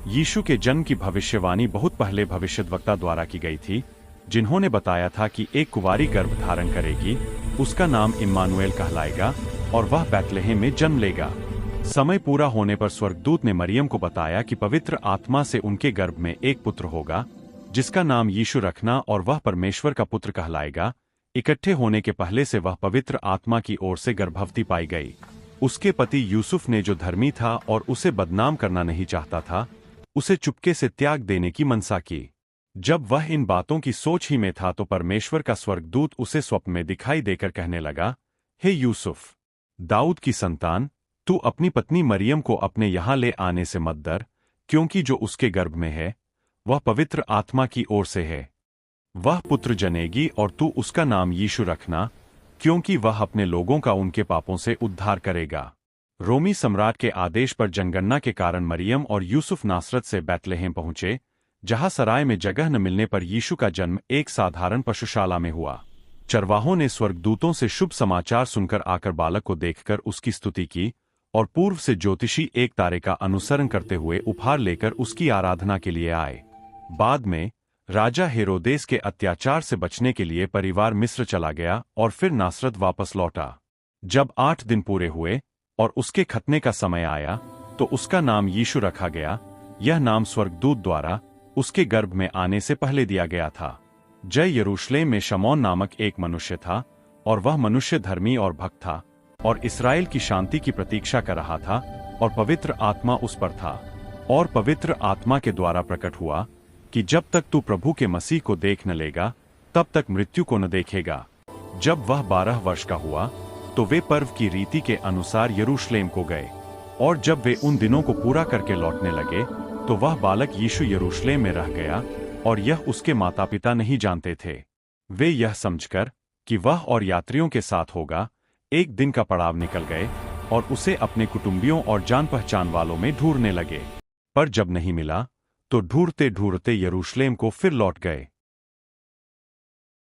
यीशु के जन्म की भविष्यवाणी बहुत पहले भविष्यद्वक्ता द्वारा की गई थी, जिन्होंने बताया था कि एक कुंवारी गर्भ धारण करेगी, उसका नाम इम्मानुएल कहलाएगा और वह बैतलहम में जन्म लेगा। समय पूरा होने पर स्वर्गदूत ने मरियम को बताया कि पवित्र आत्मा से उनके गर्भ में एक पुत्र होगा, जिसका नाम यीशु रखना और वह परमेश्वर का पुत्र कहलाएगा। इकट्ठे होने के पहले से वह पवित्र आत्मा की ओर से गर्भवती पाई गई। उसके पति यूसुफ ने, जो धर्मी था और उसे बदनाम करना नहीं चाहता था, उसे चुपके से त्याग देने की मनसा की। जब वह इन बातों की सोच ही में था तो परमेश्वर का स्वर्गदूत उसे स्वप्न में दिखाई देकर कहने लगा, हे यूसुफ, दाऊद की संतान, तू अपनी पत्नी मरियम को अपने यहाँ ले आने से मत डर, क्योंकि जो उसके गर्भ में है वह पवित्र आत्मा की ओर से है। वह पुत्र जनेगी और तू उसका नाम यीशु रखना, क्योंकि वह अपने लोगों का उनके पापों से उद्धार करेगा। रोमी सम्राट के आदेश पर जनगणना के कारण मरियम और यूसुफ नासरत से बैतलहम पहुंचे, जहां सराय में जगह न मिलने पर यीशु का जन्म एक साधारण पशुशाला में हुआ। चरवाहों ने स्वर्गदूतों से शुभ समाचार सुनकर आकर बालक को देखकर उसकी स्तुति की और पूर्व से ज्योतिषी एक तारे का अनुसरण करते हुए उपहार लेकर उसकी आराधना के लिए आए। बाद में राजा हेरोदेस के अत्याचार से बचने के लिए परिवार मिस्र चला गया और फिर नासरत वापस लौटा। जब 8 दिन पूरे हुए और उसके खतने का समय आया तो उसका नाम यीशु रखा गया। यह नाम स्वर्गदूत द्वारा उसके गर्भ में आने से पहले दिया गया था। जय यरूशलेम में शमौन नामक एक मनुष्य था और वह मनुष्य धर्मी और भक्त था और इस्राएल की शांति की प्रतीक्षा कर रहा था, और पवित्र आत्मा उस पर था। और पवित्र आत्मा के द्वारा प्रकट हुआ कि जब तक तू प्रभु के मसीह को देख न लेगा तब तक मृत्यु को न देखेगा। जब वह 12 वर्ष का हुआ तो वे पर्व की रीति के अनुसार यरूशलेम को गए, और जब वे उन दिनों को पूरा करके लौटने लगे तो वह बालक यीशु यरूशलेम में रह गया, और यह उसके माता पिता नहीं जानते थे। वे यह समझकर कि वह और यात्रियों के साथ होगा, एक दिन का पड़ाव निकल गए और उसे अपने कुटुंबियों और जान पहचान वालों में ढूंढने लगे। पर जब नहीं मिला तो ढूंढते ढूंढते यरूशलेम को फिर लौट गए।